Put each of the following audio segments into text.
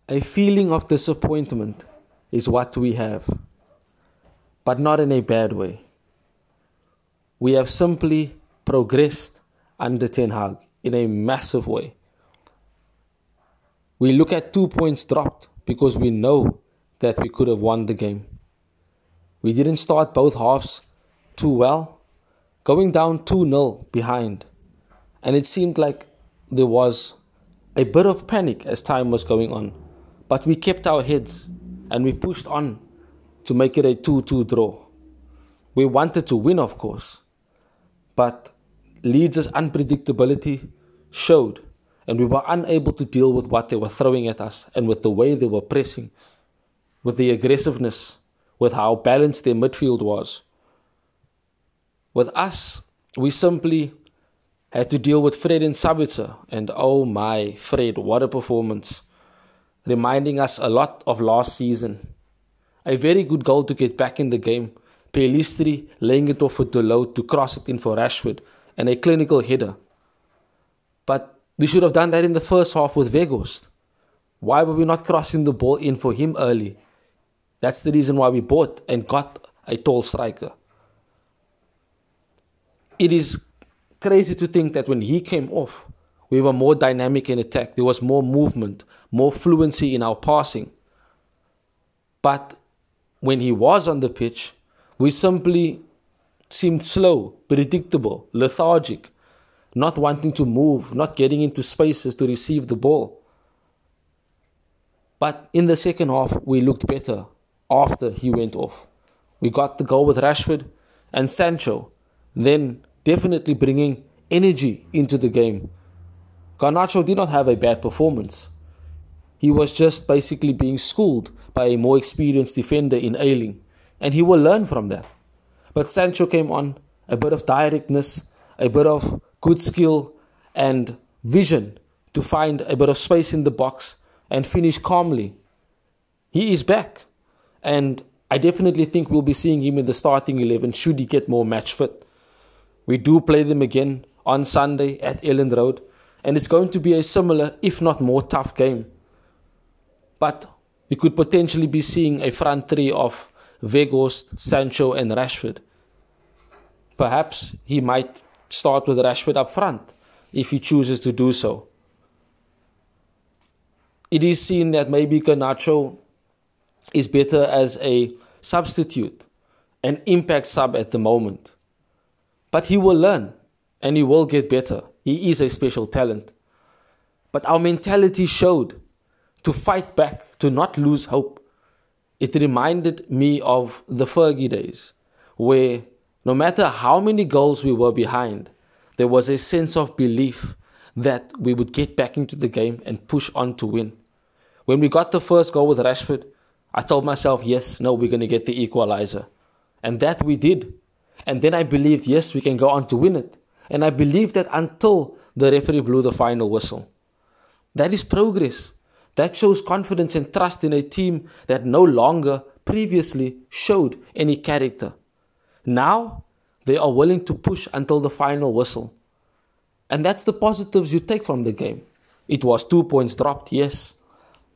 A feeling of disappointment is what we have, but not in a bad way. We have simply progressed under Ten Hag in a massive way. We look at 2 points dropped because we know that we could have won the game. We didn't start both halves too well, going down 2-0 behind. And it seemed like there was a bit of panic as time was going on. But we kept our heads and we pushed on to make it a 2-2 draw. We wanted to win, of course, but Leeds' unpredictability showed, and we were unable to deal with what they were throwing at us and with the way they were pressing, with the aggressiveness, with how balanced their midfield was. With us, we simply had to deal with Fred and Sabitzer, and oh my, Fred, what a performance. Reminding us a lot of last season. A very good goal to get back in the game. Pelistri laying it off for Delot to cross it in for Rashford, and a clinical header. But we should have done that in the first half with Weghorst. Why were we not crossing the ball in for him early? That's the reason why we bought and got a tall striker. It is crazy to think that when he came off, we were more dynamic in attack. There was more movement, more fluency in our passing. But when he was on the pitch, we simply seemed slow, predictable, lethargic, not wanting to move, not getting into spaces to receive the ball. But in the second half, we looked better after he went off. We got the goal with Rashford and Sancho, then definitely bringing energy into the game. Garnacho did not have a bad performance. He was just basically being schooled by a more experienced defender in Ayling, and he will learn from that. But Sancho came on, a bit of directness, a bit of good skill and vision to find a bit of space in the box and finish calmly. He is back, and I definitely think we'll be seeing him in the starting 11 should he get more match fit. We do play them again on Sunday at Elland Road, and it's going to be a similar, if not more tough game. But we could potentially be seeing a front three of Weghorst, Sancho and Rashford. Perhaps he might start with Rashford up front if he chooses to do so. It is seen that maybe Garnacho is better as a substitute, an impact sub at the moment. But he will learn and he will get better. He is a special talent. But our mentality showed to fight back, to not lose hope. It reminded me of the Fergie days, where no matter how many goals we were behind, there was a sense of belief that we would get back into the game and push on to win. When we got the first goal with Rashford, I told myself, yes, no, we're going to get the equalizer. And that we did. And then I believed, yes, we can go on to win it. And I believed that until the referee blew the final whistle. That is progress. That shows confidence and trust in a team that no longer previously showed any character. Now, they are willing to push until the final whistle. And that's the positives you take from the game. It was 2 points dropped, yes.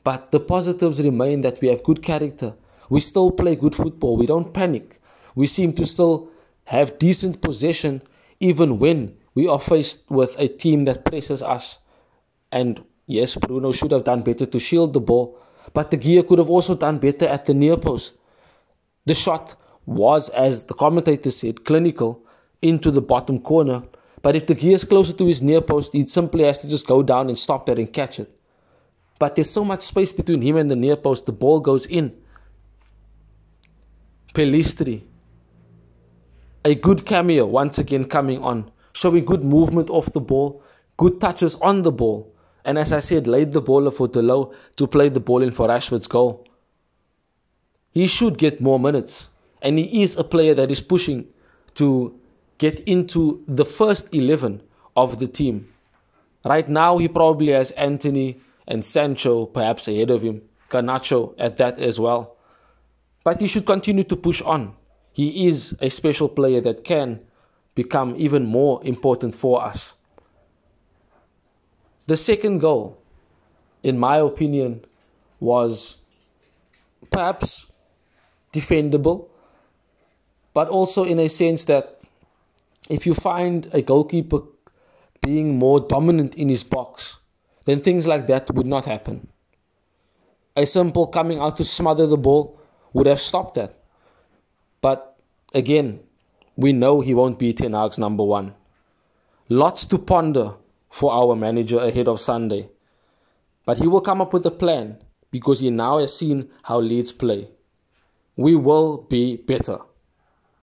But the positives remain that we have good character. We still play good football. We don't panic. We seem to still have decent possession even when we are faced with a team that presses us. And yes, Bruno should have done better to shield the ball, but De Gea could have also done better at the near post. The shot was, as the commentator said, clinical into the bottom corner, but if De Gea is closer to his near post, he simply has to just go down and stop that and catch it. But there's so much space between him and the near post, the ball goes in. Pelistri, a good cameo once again coming on, showing good movement off the ball, good touches on the ball. And as I said, laid the ball for Delot to play the ball in for Rashford's goal. He should get more minutes. And he is a player that is pushing to get into the first 11 of the team. Right now, he probably has Anthony and Sancho perhaps ahead of him. Garnacho at that as well. But he should continue to push on. He is a special player that can become even more important for us. The second goal, in my opinion, was perhaps defendable, but also in a sense that if you find a goalkeeper being more dominant in his box, then things like that would not happen. A simple coming out to smother the ball would have stopped that. But again, we know he won't be Ten Hag's number one. Lots to ponder for our manager ahead of Sunday. But he will come up with a plan because he now has seen how Leeds play. We will be better.